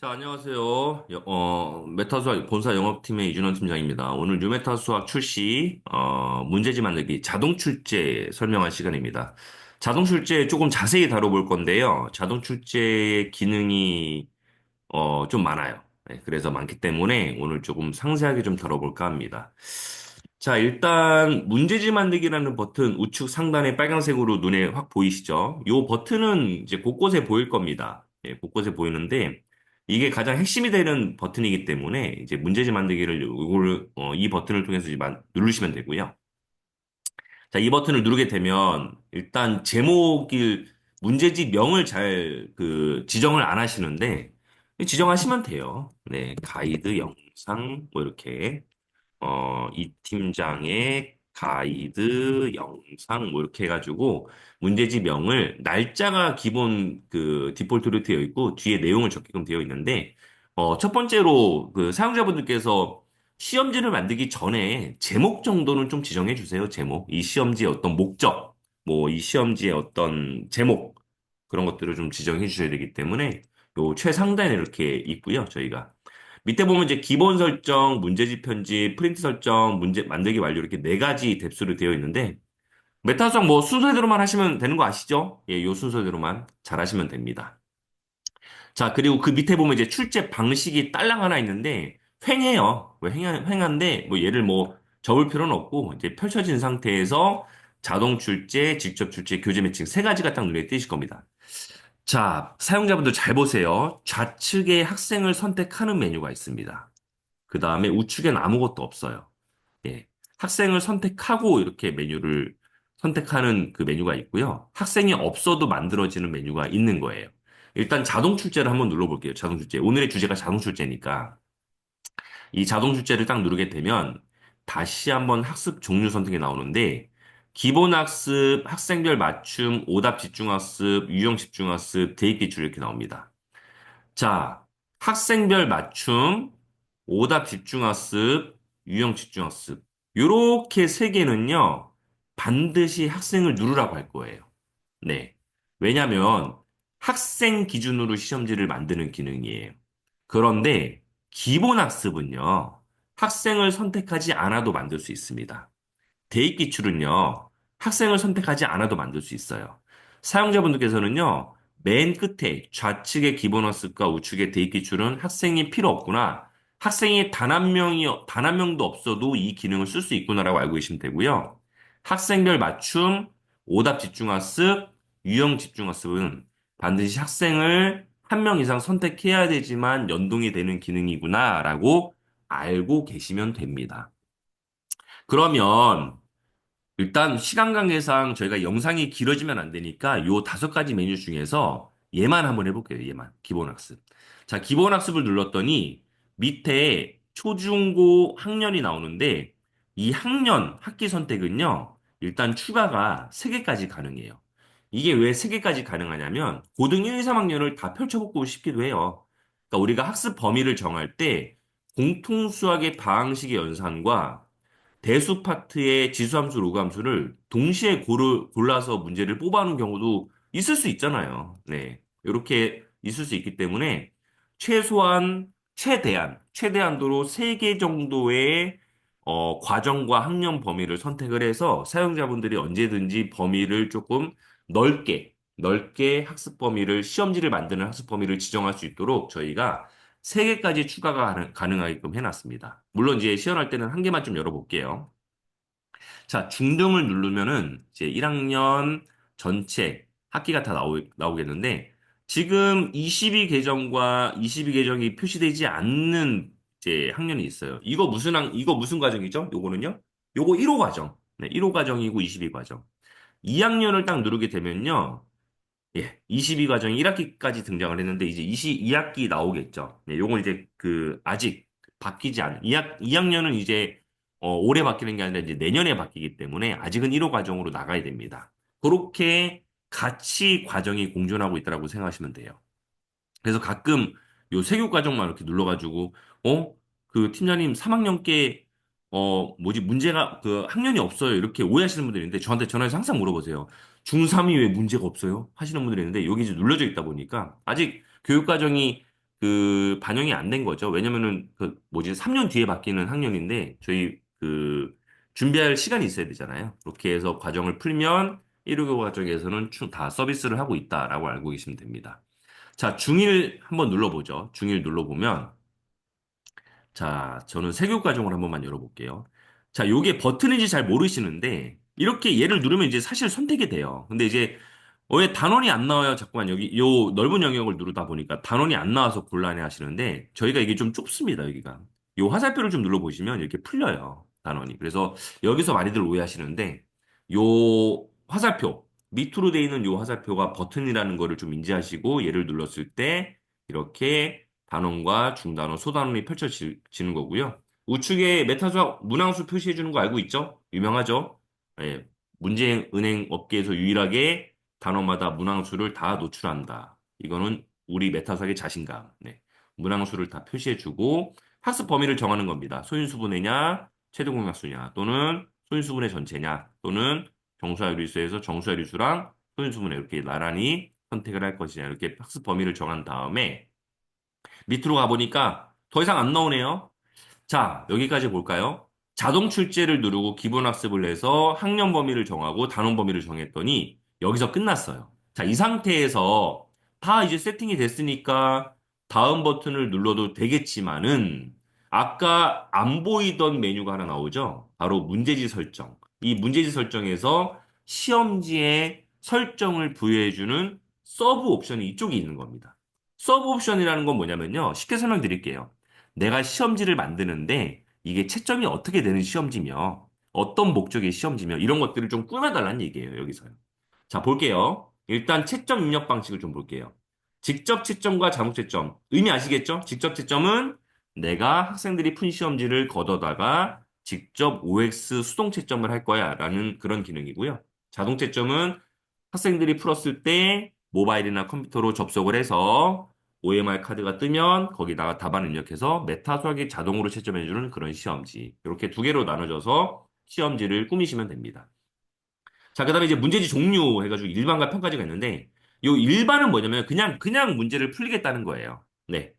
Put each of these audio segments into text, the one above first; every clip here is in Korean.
자, 안녕하세요. 메타수학 본사 영업팀의 이준원 팀장입니다. 오늘 뉴메타 수학 출시, 문제집 만들기 자동 출제 설명할 시간입니다. 자동 출제 조금 자세히 다뤄볼 건데요. 자동 출제의 기능이, 좀 많아요. 네, 그래서 많기 때문에 오늘 조금 상세하게 좀 다뤄볼까 합니다. 자, 일단 문제집 만들기라는 버튼 우측 상단에 빨간색으로 눈에 확 보이시죠? 이 버튼은 이제 곳곳에 보일 겁니다. 예, 곳곳에 보이는데 이게 가장 핵심이 되는 버튼이기 때문에 이제 문제집 만들기를 이 버튼을 통해서 이제 누르시면 되고요. 자, 이 버튼을 누르게 되면 일단 문제집 명을 잘 지정을 안 하시는데 지정하시면 돼요. 네, 가이드 영상 뭐 이렇게 이 팀장의 가이드 영상 뭐 이렇게 해가지고 문제지명을 날짜가 기본 디폴트로 되어 있고 뒤에 내용을 적게끔 되어 있는데 첫 번째로 사용자분들께서 시험지를 만들기 전에 제목 정도는 좀 지정해 주세요. 제목. 이 시험지의 어떤 목적, 뭐 이 시험지의 어떤 제목 그런 것들을 좀 지정해 주셔야 되기 때문에 요 최상단에 이렇게 있고요. 저희가 밑에 보면 이제 기본 설정, 문제집 편집, 프린트 설정, 문제 만들기 완료 이렇게 네 가지 탭수로 되어 있는데 메타수학 뭐 순서대로만 하시면 되는 거 아시죠? 예, 요 순서대로만 잘 하시면 됩니다. 자, 그리고 그 밑에 보면 이제 출제 방식이 딸랑 하나 있는데 횡해요. 왜 횡한데 뭐 얘를 뭐 접을 필요는 없고 이제 펼쳐진 상태에서 자동 출제, 직접 출제, 교재 매칭 세 가지가 딱 눈에 띄실 겁니다. 자, 사용자분들 잘 보세요. 좌측에 학생을 선택하는 메뉴가 있습니다. 그 다음에 우측엔 아무것도 없어요. 예. 학생을 선택하고 이렇게 메뉴를 선택하는 그 메뉴가 있고요. 학생이 없어도 만들어지는 메뉴가 있는 거예요. 일단 자동 출제를 한번 눌러볼게요. 자동 출제. 오늘의 주제가 자동 출제니까. 이 자동 출제를 딱 누르게 되면 다시 한번 학습 종류 선택이 나오는데 기본 학습, 학생별 맞춤, 오답 집중 학습, 유형 집중 학습, 대입 기출 이렇게 나옵니다. 자, 학생별 맞춤, 오답 집중학습, 유형 집중학습. 요렇게 세 개는요, 반드시 학생을 누르라고 할 거예요. 네. 왜냐면 학생 기준으로 시험지를 만드는 기능이에요. 그런데 기본 학습은요, 학생을 선택하지 않아도 만들 수 있습니다. 대입 기출은요, 학생을 선택하지 않아도 만들 수 있어요. 사용자분들께서는요, 맨 끝에 좌측의 기본 학습과 우측의 대입 기출은 학생이 필요 없구나. 학생이 단 한 명도 없어도 이 기능을 쓸 수 있구나라고 알고 계시면 되고요. 학생별 맞춤, 오답 집중 학습, 유형 집중 학습은 반드시 학생을 한 명 이상 선택해야 되지만 연동이 되는 기능이구나라고 알고 계시면 됩니다. 그러면 일단 시간 관계상 저희가 영상이 길어지면 안 되니까 요 다섯 가지 메뉴 중에서 얘만 한번 해볼게요. 얘만. 기본 학습. 자, 기본 학습을 눌렀더니 밑에 초중고 학년이 나오는데 이 학년, 학기 선택은요. 일단 추가가 3개까지 가능해요. 이게 왜 3개까지 가능하냐면 고등 1, 2, 3학년을 다 펼쳐보고 싶기도 해요. 그러니까 우리가 학습 범위를 정할 때 공통수학의 방식의 연산과 대수 파트의 지수함수, 로그함수를 동시에 골라서 문제를 뽑아오는 경우도 있을 수 있잖아요. 네. 이렇게 있을 수 있기 때문에 최대한도로 3개 정도의 과정과 학년 범위를 선택을 해서 사용자분들이 언제든지 범위를 조금 넓게 학습 범위를, 시험지를 만드는 학습 범위를 지정할 수 있도록 저희가 3개까지 추가가 가능하게끔 해놨습니다. 물론 이제 시연할 때는 한 개만 좀 열어볼게요. 자, 중등을 누르면은 이제 1학년 전체 학기가 다 나오겠는데 지금 22계정과 22계정이 표시되지 않는 이제 학년이 있어요. 이거 무슨 과정이죠? 요거는요? 요거 1호 과정. 네, 1호 과정이고 22과정. 2학년을 딱 누르게 되면요. 예, 22과정이 1학기까지 등장을 했는데 이제 22학기 나오겠죠. 네, 요건 이제 아직 바뀌지 않은 2학년은 이제 올해 바뀌는 게 아니라 이제 내년에 바뀌기 때문에 아직은 1호 과정으로 나가야 됩니다. 그렇게 같이 과정이 공존하고 있다고 생각하시면 돼요. 그래서 가끔 요 세교 과정만 이렇게 눌러가지고, 팀장님 3학년께, 문제가, 학년이 없어요. 이렇게 오해하시는 분들이 있는데, 저한테 전화해서 항상 물어보세요. 중3이 왜 문제가 없어요? 하시는 분들이 있는데, 여기 이제 눌러져 있다 보니까, 아직 교육 과정이 그 반영이 안 된 거죠. 왜냐면은 그 뭐지 3년 뒤에 바뀌는 학년인데 저희 그 준비할 시간이 있어야 되잖아요. 그렇게 해서 과정을 풀면 1호교 과정에서는 다 서비스를 하고 있다라고 알고 계시면 됩니다. 자, 중일 한번 눌러보죠. 중일 눌러보면 자, 저는 세교 과정을 한 번만 열어볼게요. 자, 요게 버튼인지 잘 모르시는데 이렇게 얘를 누르면 이제 사실 선택이 돼요. 근데 이제 왜 단원이 안 나와요? 자꾸만 여기 요 넓은 영역을 누르다 보니까 단원이 안 나와서 곤란해 하시는데 저희가 이게 좀 좁습니다, 여기가. 요 화살표를 좀 눌러보시면 이렇게 풀려요, 단원이. 그래서 여기서 많이들 오해하시는데 요 화살표 밑으로 돼 있는 요 화살표가 버튼이라는 거를 좀 인지하시고 얘를 눌렀을 때 이렇게 단원과 중단원, 소단원이 펼쳐지는 거고요. 우측에 메타수학 문항수 표시해 주는 거 알고 있죠? 유명하죠? 예, 문제은행 업계에서 유일하게 단어마다 문항수를 다 노출한다. 이거는 우리 메타수학의 자신감. 네. 문항수를 다 표시해주고 학습 범위를 정하는 겁니다. 소인수분해냐, 최대 공약수냐, 또는 소인수분해 전체냐, 또는 정수화유리수에서 정수화유리수랑 소인수분해 이렇게 나란히 선택을 할 것이냐 이렇게 학습 범위를 정한 다음에 밑으로 가보니까 더 이상 안 나오네요. 자, 여기까지 볼까요? 자동 출제를 누르고 기본 학습을 해서 학년 범위를 정하고 단원 범위를 정했더니 여기서 끝났어요. 자, 이 상태에서 다 이제 세팅이 됐으니까 다음 버튼을 눌러도 되겠지만은 아까 안 보이던 메뉴가 하나 나오죠? 바로 문제지 설정. 이 문제지 설정에서 시험지에 설정을 부여해주는 서브 옵션이 이쪽에 있는 겁니다. 서브 옵션이라는 건 뭐냐면요. 쉽게 설명드릴게요. 내가 시험지를 만드는데 이게 채점이 어떻게 되는 시험지며 어떤 목적의 시험지며 이런 것들을 좀 꾸며달라는 얘기예요, 여기서요. 자, 볼게요. 일단 채점 입력 방식을 좀 볼게요. 직접 채점과 자동 채점. 의미 아시겠죠? 직접 채점은 내가 학생들이 푼 시험지를 걷어다가 직접 OX 수동 채점을 할 거야 라는 그런 기능이고요. 자동 채점은 학생들이 풀었을 때 모바일이나 컴퓨터로 접속을 해서 OMR 카드가 뜨면 거기다가 답안 입력해서 메타 수학이 자동으로 채점해주는 그런 시험지. 이렇게 두 개로 나눠져서 시험지를 꾸미시면 됩니다. 자, 그다음에 이제 문제지 종류 해가지고 일반과 평가지가 있는데 요 일반은 뭐냐면 그냥 문제를 풀리겠다는 거예요. 네.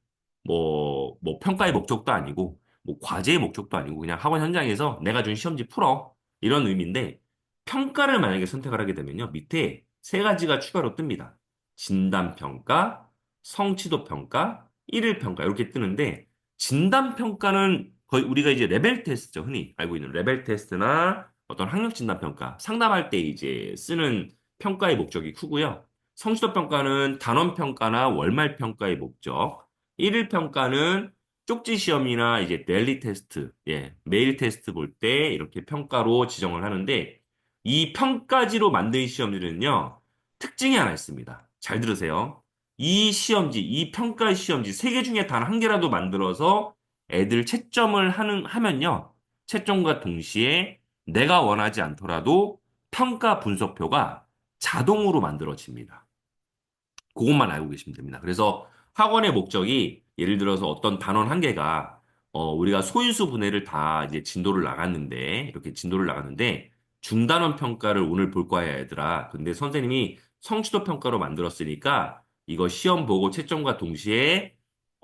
뭐 평가의 목적도 아니고 뭐 과제의 목적도 아니고 그냥 학원 현장에서 내가 준 시험지 풀어. 이런 의미인데 평가를 만약에 선택을 하게 되면요. 밑에 세 가지가 추가로 뜹니다. 진단 평가, 성취도 평가, 일일 평가 이렇게 뜨는데 진단 평가는 거의 우리가 이제 레벨 테스트죠. 흔히 알고 있는 레벨 테스트나 어떤 학력 진단 평가, 상담할 때 이제 쓰는 평가의 목적이 크고요. 성취도 평가는 단원 평가나 월말 평가의 목적, 일일 평가는 쪽지 시험이나 이제 데일리 테스트, 예, 메일 테스트 볼 때 이렇게 평가로 지정을 하는데 이 평가지로 만든 시험지는요, 특징이 하나 있습니다. 잘 들으세요. 이 시험지, 이 평가 시험지 세 개 중에 단 한 개라도 만들어서 애들 채점을 하면요, 채점과 동시에 내가 원하지 않더라도 평가 분석표가 자동으로 만들어집니다. 그것만 알고 계시면 됩니다. 그래서 학원의 목적이 예를 들어서 어떤 단원 한 개가 우리가 소인수 분해를 다 이제 진도를 나갔는데 이렇게 진도를 나갔는데 중단원 평가를 오늘 볼 거야 얘들아. 근데 선생님이 성취도 평가로 만들었으니까 이거 시험 보고 채점과 동시에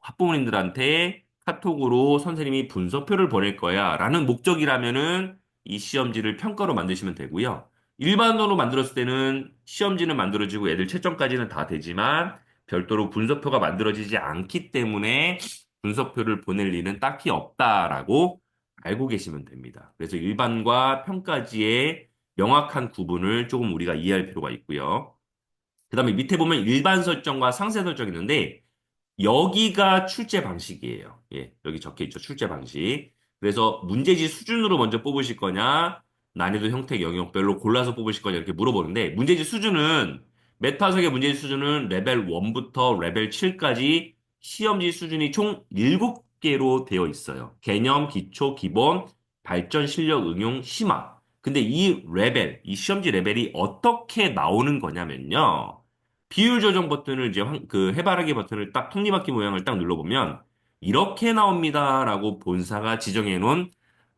학부모님들한테 카톡으로 선생님이 분석표를 보낼 거야 라는 목적이라면은 이 시험지를 평가로 만드시면 되고요. 일반으로 만들었을 때는 시험지는 만들어지고 애들 채점까지는 다 되지만 별도로 분석표가 만들어지지 않기 때문에 분석표를 보낼 일은 딱히 없다라고 알고 계시면 됩니다. 그래서 일반과 평가지의 명확한 구분을 조금 우리가 이해할 필요가 있고요. 그 다음에 밑에 보면 일반 설정과 상세 설정이 있는데 여기가 출제 방식이에요. 예, 여기 적혀 있죠. 출제 방식. 그래서 문제지 수준으로 먼저 뽑으실 거냐, 난이도 형태 영역별로 골라서 뽑으실 거냐 이렇게 물어보는데 문제지 수준은 메타석의 문제지 수준은 레벨 1부터 레벨 7까지 시험지 수준이 총 7개로 되어 있어요. 개념, 기초, 기본, 발전, 실력, 응용, 심화. 근데 이 레벨, 이 시험지 레벨이 어떻게 나오는 거냐면요. 비율 조정 버튼을 이제 그 해바라기 버튼을 딱 톱니바퀴 모양을 딱 눌러보면 이렇게 나옵니다라고 본사가 지정해 놓은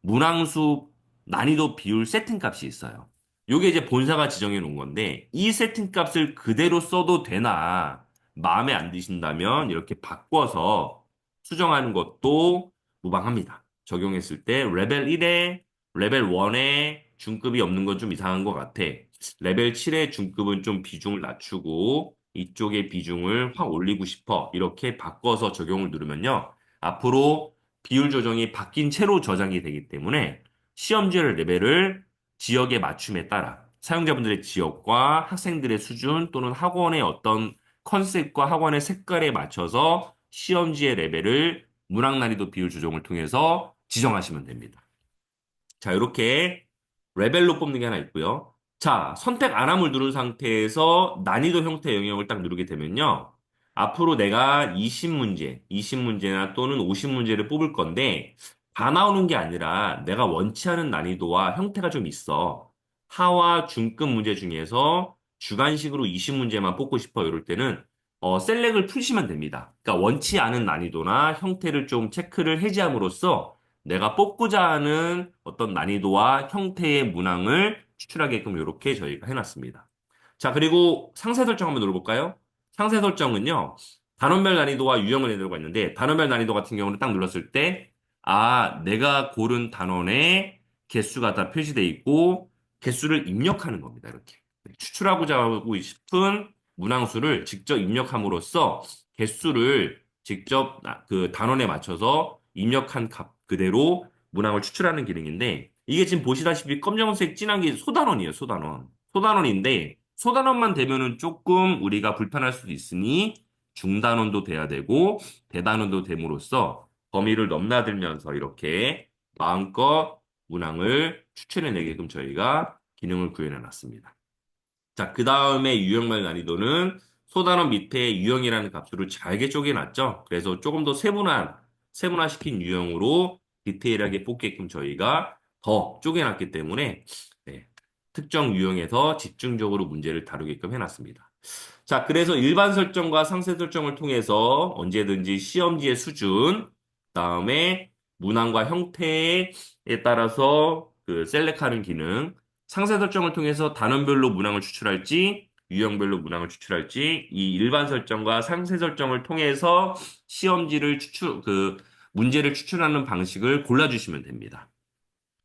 문항수 난이도 비율 세팅 값이 있어요. 요게 이제 본사가 지정해 놓은 건데 이 세팅 값을 그대로 써도 되나 마음에 안 드신다면 이렇게 바꿔서 수정하는 것도 무방합니다. 적용했을 때 레벨 1에 레벨 1에 중급이 없는 건 좀 이상한 것 같아. 레벨 7의 중급은 좀 비중을 낮추고 이쪽의 비중을 확 올리고 싶어. 이렇게 바꿔서 적용을 누르면요. 앞으로 비율 조정이 바뀐 채로 저장이 되기 때문에 시험지의 레벨을 지역의 맞춤에 따라 사용자분들의 지역과 학생들의 수준 또는 학원의 어떤 컨셉과 학원의 색깔에 맞춰서 시험지의 레벨을 문학 난이도 비율 조정을 통해서 지정하시면 됩니다. 자, 이렇게 레벨로 뽑는 게 하나 있고요. 자, 선택 안함을 누른 상태에서 난이도 형태 영역을 딱 누르게 되면요. 앞으로 내가 20문제, 20문제나 또는 50문제를 뽑을 건데 다 나오는 게 아니라 내가 원치 않은 난이도와 형태가 좀 있어. 하와 중급 문제 중에서 주관식으로 20문제만 뽑고 싶어 이럴 때는 셀렉을 풀시면 됩니다. 그러니까 원치 않은 난이도나 형태를 좀 체크를 해제함으로써 내가 뽑고자 하는 어떤 난이도와 형태의 문항을 추출하게끔 이렇게 저희가 해놨습니다. 자, 그리고 상세 설정 한번 눌러볼까요? 상세 설정은요, 단원별 난이도와 유형별 난이도가 있는데, 단원별 난이도 같은 경우는 딱 눌렀을 때, 아, 내가 고른 단원의 개수가 다 표시되어 있고, 개수를 입력하는 겁니다. 이렇게. 추출하고자 하고 싶은 문항수를 직접 입력함으로써 개수를 직접 그 단원에 맞춰서 입력한 값 그대로 문항을 추출하는 기능인데 이게 지금 보시다시피 검정색 진한 게 소단원이에요, 소단원. 소단원인데 소단원만 되면은 조금 우리가 불편할 수도 있으니 중단원도 돼야 되고 대단원도 됨으로써 범위를 넘나들면서 이렇게 마음껏 문항을 추출해내게끔 저희가 기능을 구현해 놨습니다. 자, 그 다음에 유형별 난이도는 소단원 밑에 유형이라는 값으로 잘게 쪼개놨죠. 그래서 조금 더 세분화시킨 유형으로 디테일하게 뽑게끔 저희가 더 쪼개놨기 때문에 네, 특정 유형에서 집중적으로 문제를 다루게끔 해놨습니다. 자, 그래서 일반 설정과 상세 설정을 통해서 언제든지 시험지의 수준, 그다음에 문항과 형태에 따라서 그 셀렉하는 기능, 상세 설정을 통해서 단원별로 문항을 추출할지, 유형별로 문항을 추출할지, 이 일반 설정과 상세 설정을 통해서 시험지를 문제를 추출하는 방식을 골라주시면 됩니다.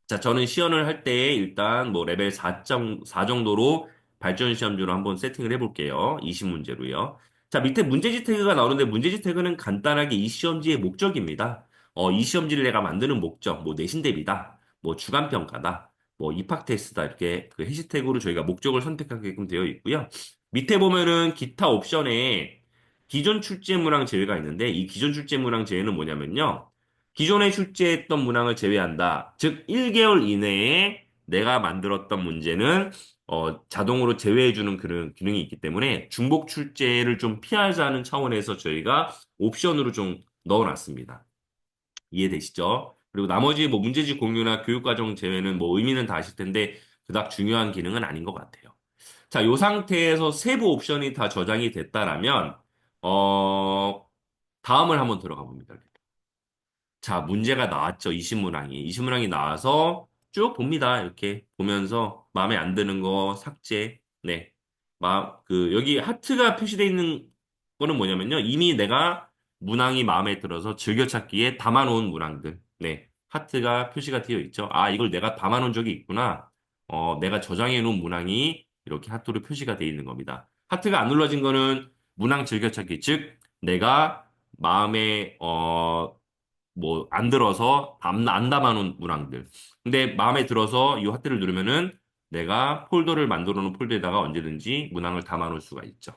자, 저는 시연을 할 때 일단 뭐 레벨 4 정도로 발전 시험지로 한번 세팅을 해볼게요. 20문제로요. 자, 밑에 문제지 태그가 나오는데 문제지 태그는 간단하게 이 시험지의 목적입니다. 이 시험지를 내가 만드는 목적, 뭐 내신 대비다, 뭐 주간 평가다, 뭐 입학 테스트다 이렇게 그 해시태그로 저희가 목적을 선택하게끔 되어 있고요. 밑에 보면은 기타 옵션에 기존 출제 문항 제외가 있는데 이 기존 출제 문항 제외는 뭐냐면요. 기존에 출제했던 문항을 제외한다. 즉, 1개월 이내에 내가 만들었던 문제는 자동으로 제외해주는 그런 기능이 있기 때문에 중복 출제를 좀 피하자는 차원에서 저희가 옵션으로 좀 넣어놨습니다. 이해되시죠? 그리고 나머지 뭐 문제집 공유나 교육과정 제외는 뭐 의미는 다 아실 텐데 그닥 중요한 기능은 아닌 것 같아요. 자, 이 상태에서 세부 옵션이 다 저장이 됐다라면 다음을 한번 들어가 봅니다. 자, 문제가 나왔죠. 이신문항이. 이신문항이 나와서 쭉 봅니다. 이렇게 보면서 마음에 안 드는 거 삭제. 네. 여기 하트가 표시되어 있는 거는 뭐냐면요. 이미 내가 문항이 마음에 들어서 즐겨찾기에 담아놓은 문항들. 네. 하트가 표시가 되어 있죠. 아, 이걸 내가 담아놓은 적이 있구나. 내가 저장해 놓은 문항이 이렇게 하트로 표시가 되어 있는 겁니다. 하트가 안 눌러진 거는 문항 즐겨찾기. 즉, 내가 마음에, 뭐, 안 들어서 안 담아놓은 문항들. 근데 마음에 들어서 이 하트를 누르면은 내가 폴더를 만들어 놓은 폴더에다가 언제든지 문항을 담아놓을 수가 있죠.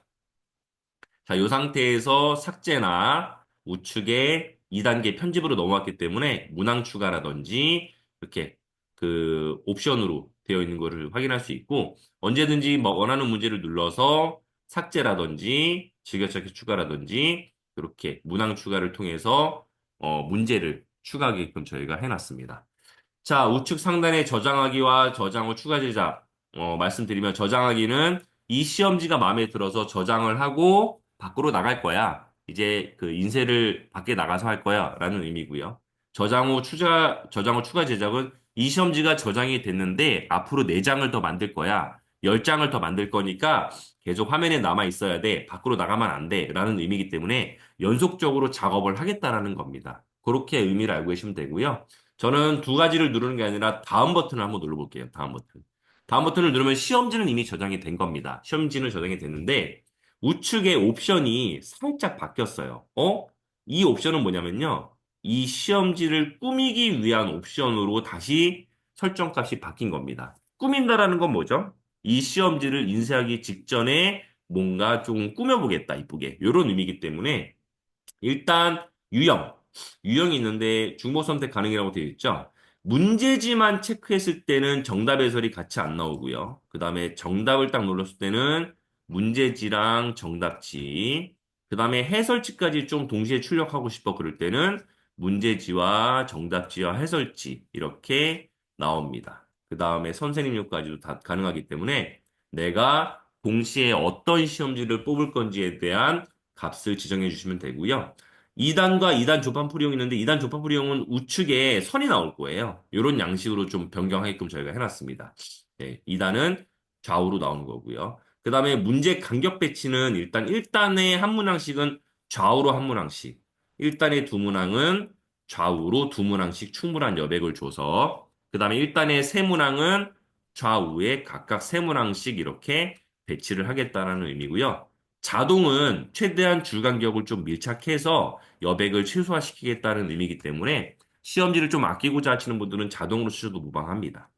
자, 이 상태에서 삭제나 우측에 2단계 편집으로 넘어왔기 때문에 문항 추가라든지 이렇게 그 옵션으로 되어 있는 것을 확인할 수 있고 언제든지 뭐 원하는 문제를 눌러서 삭제라든지 즐겨찾기 추가라든지 이렇게 문항 추가를 통해서 문제를 추가하게끔 저희가 해놨습니다. 자, 우측 상단에 저장하기와 저장 후 추가 제작. 말씀드리면 저장하기는 이 시험지가 마음에 들어서 저장을 하고 밖으로 나갈 거야. 이제 그 인쇄를 밖에 나가서 할 거야. 라는 의미고요. 저장 후 추가 제작은 이 시험지가 저장이 됐는데 앞으로 4장을 더 만들 거야. 10장을 더 만들 거니까 계속 화면에 남아 있어야 돼. 밖으로 나가면 안 돼. 라는 의미이기 때문에 연속적으로 작업을 하겠다라는 겁니다. 그렇게 의미를 알고 계시면 되고요. 저는 두 가지를 누르는 게 아니라 다음 버튼을 한번 눌러볼게요. 다음 버튼. 다음 버튼을 누르면 시험지는 이미 저장이 된 겁니다. 시험지는 저장이 됐는데 우측에 옵션이 살짝 바뀌었어요. 이 옵션은 뭐냐면요. 이 시험지를 꾸미기 위한 옵션으로 다시 설정값이 바뀐 겁니다. 꾸민다라는 건 뭐죠? 이 시험지를 인쇄하기 직전에 뭔가 좀 꾸며보겠다, 이쁘게. 이런 의미이기 때문에 일단 유형. 유형이 있는데 중복 선택 가능이라고 되어 있죠. 문제지만 체크했을 때는 정답 해설이 같이 안 나오고요. 그 다음에 정답을 딱 눌렀을 때는 문제지랑 정답지. 그 다음에 해설지까지 좀 동시에 출력하고 싶어 그럴 때는 문제지와 정답지와 해설지 이렇게 나옵니다. 그 다음에 선생님용까지도 다 가능하기 때문에 내가 동시에 어떤 시험지를 뽑을 건지에 대한 값을 지정해 주시면 되고요. 2단과 2단 조판풀이형 있는데 2단 조판풀이형은 우측에 선이 나올 거예요. 이런 양식으로 좀 변경하게끔 저희가 해놨습니다. 네, 2단은 좌우로 나오는 거고요. 그 다음에 문제 간격 배치는 일단 1단의 한 문항씩은 좌우로 한 문항씩, 1단의 두 문항은 좌우로 두 문항씩 충분한 여백을 줘서, 그 다음에 1단의 세 문항은 좌우에 각각 세 문항씩 이렇게 배치를 하겠다라는 의미고요. 자동은 최대한 줄 간격을 좀 밀착해서 여백을 최소화시키겠다는 의미이기 때문에 시험지를 좀 아끼고자 하시는 분들은 자동으로 쓰셔도 무방합니다.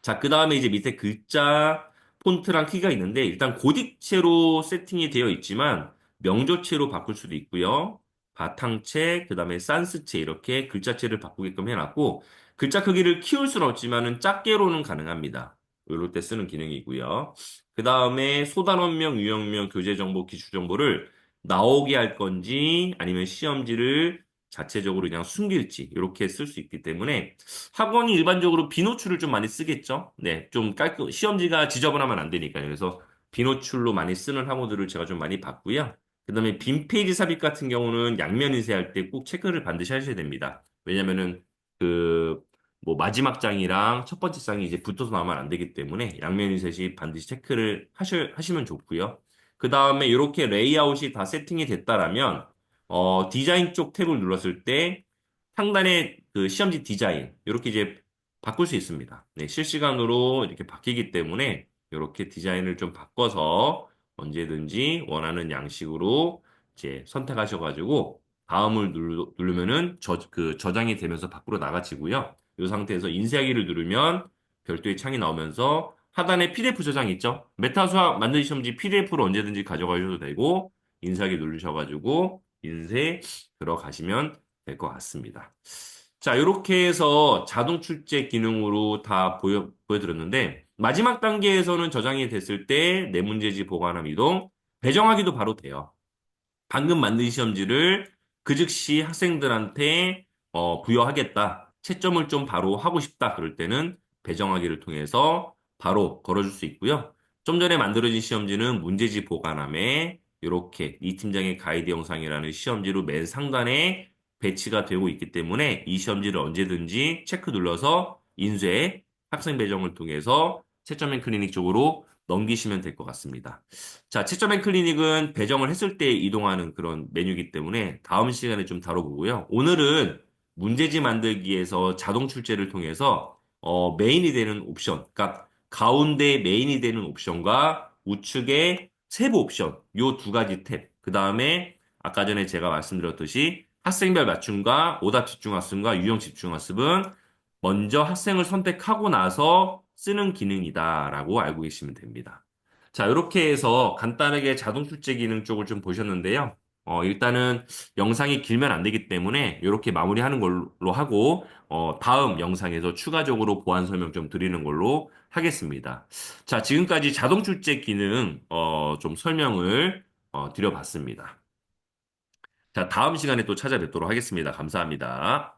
자, 그 다음에 이제 밑에 글자, 폰트랑 키가 있는데 일단 고딕체로 세팅이 되어 있지만 명조체로 바꿀 수도 있고요. 바탕체, 그 다음에 산스체 이렇게 글자체를 바꾸게끔 해놨고 글자 크기를 키울 수는 없지만은 작게로는 가능합니다. 이럴 때 쓰는 기능이고요. 그 다음에 소단원명, 유형명, 교재정보, 기출정보를 나오게 할 건지 아니면 시험지를 자체적으로 그냥 숨길지 이렇게 쓸 수 있기 때문에 학원이 일반적으로 비노출을 좀 많이 쓰겠죠. 네, 좀 시험지가 지저분하면 안 되니까요. 그래서 비노출로 많이 쓰는 학원들을 제가 좀 많이 봤고요. 그다음에 빈 페이지 삽입 같은 경우는 양면 인쇄할 때 꼭 체크를 반드시 하셔야 됩니다. 왜냐면은 그 뭐 마지막 장이랑 첫 번째 장이 이제 붙어서 나오면 안 되기 때문에 양면 인쇄시 반드시 체크를 하시면 좋고요. 그 다음에 이렇게 레이아웃이 다 세팅이 됐다라면 디자인 쪽 탭을 눌렀을 때 상단에 그 시험지 디자인 이렇게 이제 바꿀 수 있습니다. 네, 실시간으로 이렇게 바뀌기 때문에 이렇게 디자인을 좀 바꿔서 언제든지 원하는 양식으로 이제 선택하셔가지고 다음을 누르면은 그 저장이 되면서 밖으로 나가지고요. 이 상태에서 인쇄하기를 누르면 별도의 창이 나오면서 하단에 PDF 저장 있죠? 메타수학 만드시 시험지 PDF로 언제든지 가져가셔도 되고 인쇄하기 누르셔가지고 인쇄 들어가시면 될 것 같습니다. 자, 이렇게 해서 자동 출제 기능으로 다 보여드렸는데, 마지막 단계에서는 저장이 됐을 때 내 문제지 보관함 이동, 배정하기도 바로 돼요. 방금 만든 시험지를 그 즉시 학생들한테 부여하겠다. 채점을 좀 바로 하고 싶다. 그럴 때는 배정하기를 통해서 바로 걸어줄 수 있고요. 좀 전에 만들어진 시험지는 문제지 보관함에 이렇게 이 팀장의 가이드 영상이라는 시험지로 맨 상단에 배치가 되고 있기 때문에 이 시험지를 언제든지 체크 눌러서 인쇄, 학생 배정을 통해서 채점 앤 클리닉 쪽으로 넘기시면 될 것 같습니다. 자, 채점 앤 클리닉은 배정을 했을 때 이동하는 그런 메뉴이기 때문에 다음 시간에 좀 다뤄보고요. 오늘은 문제지 만들기에서 자동 출제를 통해서 메인이 되는 옵션, 그러니까 가운데 메인이 되는 옵션과 우측에 세부 옵션, 요 두 가지 탭. 그 다음에 아까 전에 제가 말씀드렸듯이 학생별 맞춤과 오답 집중학습과 유형 집중학습은 먼저 학생을 선택하고 나서 쓰는 기능이다라고 알고 계시면 됩니다. 자, 이렇게 해서 간단하게 자동 출제 기능 쪽을 좀 보셨는데요. 일단은 영상이 길면 안 되기 때문에 이렇게 마무리하는 걸로 하고, 다음 영상에서 추가적으로 보안 설명 좀 드리는 걸로 하겠습니다. 자, 지금까지 자동 출제 기능, 좀 설명을, 드려봤습니다. 자, 다음 시간에 또 찾아뵙도록 하겠습니다. 감사합니다.